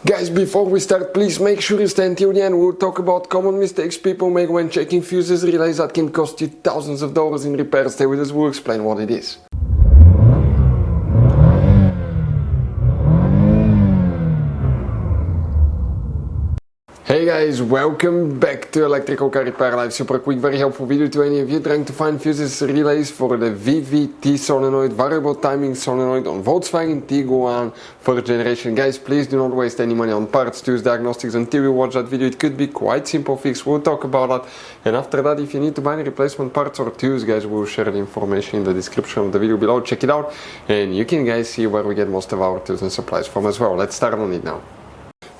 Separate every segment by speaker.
Speaker 1: Guys, before we start, please make sure you stay until the end. We'll talk about common mistakes people make when checking fuses, relays that can cost you thousands of dollars in repairs. Stay with us, we'll explain what it is. Hey guys, welcome back to Electrical Car Repair Live. Super quick, very helpful video to any of you trying to find fuses relays for the VVT Solenoid, Variable Timing Solenoid on Volkswagen Tiguan 4th generation. Guys, please do not waste any money on parts, tools, diagnostics until you watch that video. It could be quite simple fix, we'll talk about that. And after that, if you need to buy any replacement parts or tools, guys, we'll share the information in the description of the video below. Check it out and you can guys see where we get most of our tools and supplies from as well. Let's start on it now.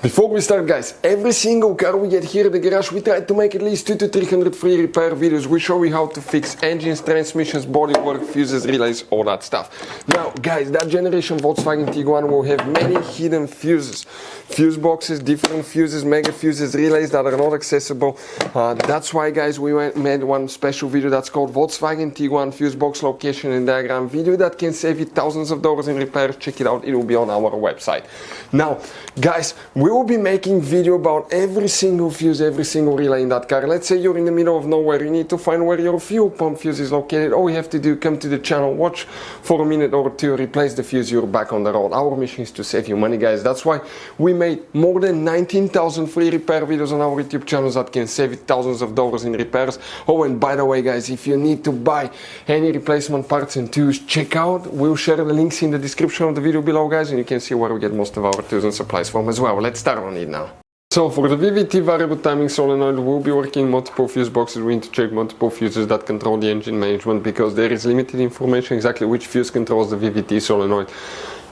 Speaker 1: Before we start, guys, every single car we get here at the garage, we try to make at least 200 to 300 free repair videos. We show you how to fix engines, transmissions, bodywork, fuses, relays, all that stuff. Now, guys, that generation Volkswagen Tiguan will have many hidden fuses. Fuse boxes, different fuses, mega fuses, relays that are not accessible. That's why, guys, we made one special video that's called Volkswagen Tiguan Fuse Box Location and Diagram video that can save you thousands of dollars in repairs. Check it out, it will be on our website. Now, guys, we will be making video about every single fuse, every single relay in that car. Let's say you're in the middle of nowhere, you need to find where your fuel pump fuse is located. All you have to do, come to the channel, watch for a minute or two, replace the fuse, you're back on the road. Our mission is to save you money, guys. That's why we made more than 19,000 free repair videos on our YouTube channels that can save you thousands of dollars in repairs. Oh, and by the way, guys, if you need to buy any replacement parts and tools, check out, we'll share the links in the description of the video below, guys, and you can see where we get most of our tools and supplies from as well. Let's start on it now. So for the VVT Variable Timing Solenoid, we'll be working multiple fuse boxes. We need to check multiple fuses that control the engine management because there is limited information exactly which fuse controls the VVT solenoid.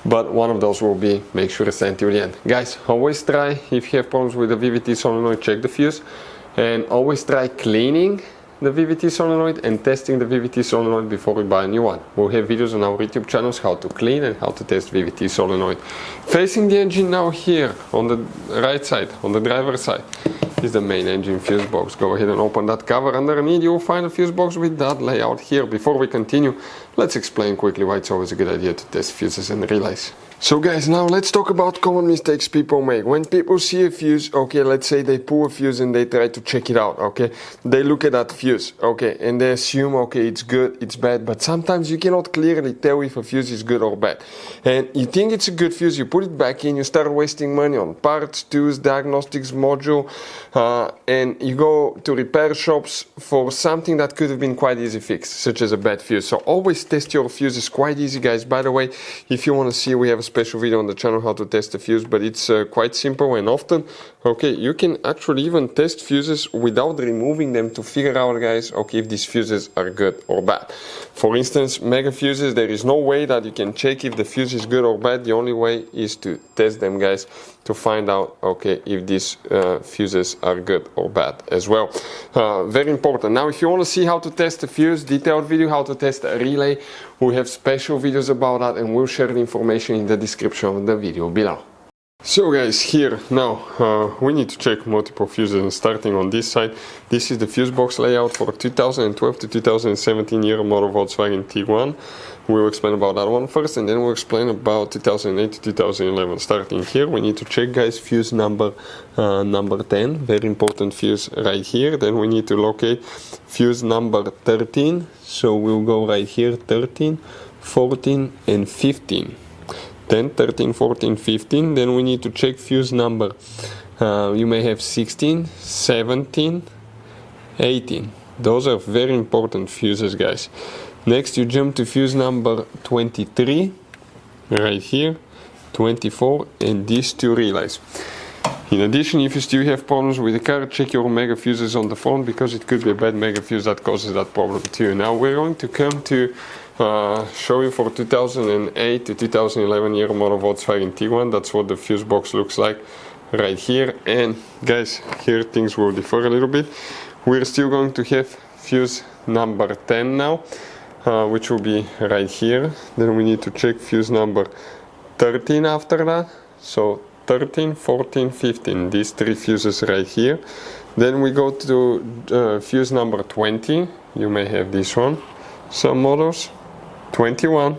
Speaker 1: But one of those will be, make sure to stay until the end. Guys, always try, if you have problems with the VVT solenoid, check the fuse. And always try cleaning the VVT solenoid and testing the VVT solenoid before we buy a new one. We'll have videos on our YouTube channels how to clean and how to test VVT solenoid. Facing the engine now here on the right side, on the driver's side, is the main engine fuse box. Go ahead and open that cover. Underneath you will find a fuse box with that layout here. Before we continue, let's explain quickly why it's always a good idea to test fuses and relays. So guys, now let's talk about common mistakes people make. When people see a fuse, okay, let's say they pull a fuse and they try to check it out, okay, they look at that fuse, okay, and they assume, okay, it's good, it's bad, but sometimes you cannot clearly tell if a fuse is good or bad. And you think it's a good fuse, you put it back in, you start wasting money on parts, tools, diagnostics, module, and you go to repair shops for something that could have been quite easy fixed, such as a bad fuse. So always test your fuses, quite easy, guys. By the way, if you want to see, we have a special video on the channel how to test the fuse, but it's quite simple and often, okay, you can actually even test fuses without removing them to figure out, guys, okay, if these fuses are good or bad. For instance, mega fuses, there is no way that you can check if the fuse is good or bad. The only way is to test them, guys, to find out, okay, if these fuses are good or bad as well. Very important. Now, if you want to see how to test a fuse, detailed video how to test a relay, we have special videos about that and we'll share the information in the description of the video below. So guys, here now we need to check multiple fuses, and starting on this side, this is the fuse box layout for 2012 to 2017 year model Volkswagen Tiguan. We'll explain about that one first and then we'll explain about 2008 to 2011. Starting here, we need to check, guys, fuse number 10, very important fuse right here. Then we need to locate fuse number 13, so we'll go right here, 13, 14 and 15. Then 13, 14, 15, then we need to check fuse number, you may have 16, 17, 18. Those are very important fuses, guys. Next you jump to fuse number 23, right here, 24, and these two relays. In addition, if you still have problems with the car, check your mega fuses on the front because it could be a bad mega fuse that causes that problem too. Now we're going to come to show you for 2008 to 2011 year model Volkswagen Tiguan. That's what the fuse box looks like right here. And guys, here things will differ a little bit. We're still going to have fuse number 10 now, which will be right here. Then we need to check fuse number 13 after that. So 13, 14, 15, these three fuses right here. Then we go to fuse number 20. You may have this one, some models. 21,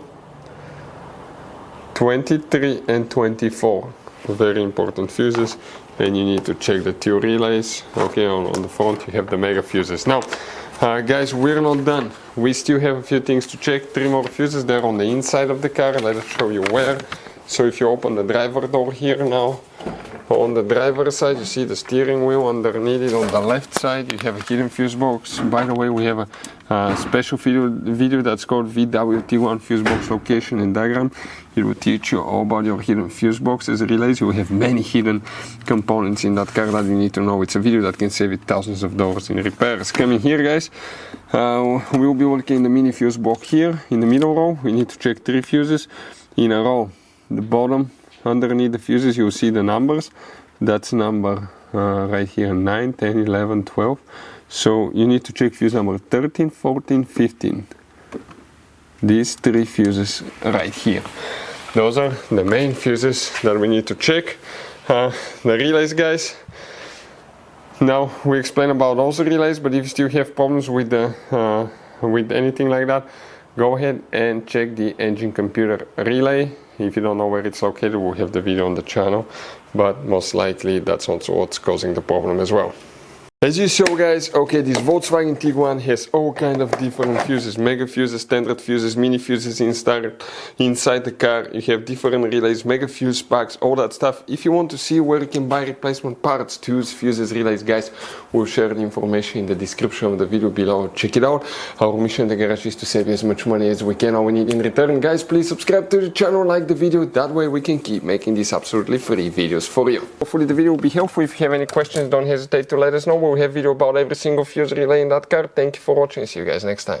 Speaker 1: 23 and 24. very important fuses. And you need to check the two relays. Okay, on the front you have the mega fuses. Now guys, we're not done. We still have a few things to check. 3 more fuses there on the inside of the car. Let us show you where. So if you open the driver door here now, on the driver's side you see the steering wheel. Underneath it on the left side you have a hidden fuse box. By the way, we have a special video that's called VW Tiguan fuse box location and diagram. It will teach you all about your hidden fuse boxes, relays. You will have many hidden components in that car that you need to know. It's a video that can save you thousands of dollars in repairs. Coming here guys, we'll be working in the mini fuse box here in the middle row. We need to check 3 fuses in a row. The bottom, underneath the fuses, you'll see the numbers. That's number right here, 9, 10, 11, 12. So you need to check fuse number 13, 14, 15. These 3 fuses right here. Those are the main fuses that we need to check. The relays guys. Now we explain about also relays, but if you still have problems with the with anything like that, go ahead and check the engine computer relay. If you don't know where it's located, we'll have the video on the channel, but most likely that's also what's causing the problem as well. As you saw guys, okay, this Volkswagen Tiguan has all kind of different fuses, mega fuses, standard fuses, mini fuses inside the car. You have different relays, mega fuse packs, all that stuff. If you want to see where you can buy replacement parts, tools, fuses, relays, guys, we'll share the information in the description of the video below. Check it out. Our mission in the garage is to save you as much money as we can. All we need in return, guys, please subscribe to the channel, like the video. That way we can keep making these absolutely free videos for you. Hopefully the video will be helpful. If you have any questions, don't hesitate to let us know. We have video about every single fuse relay in that car. Thank you for watching. See you guys next time.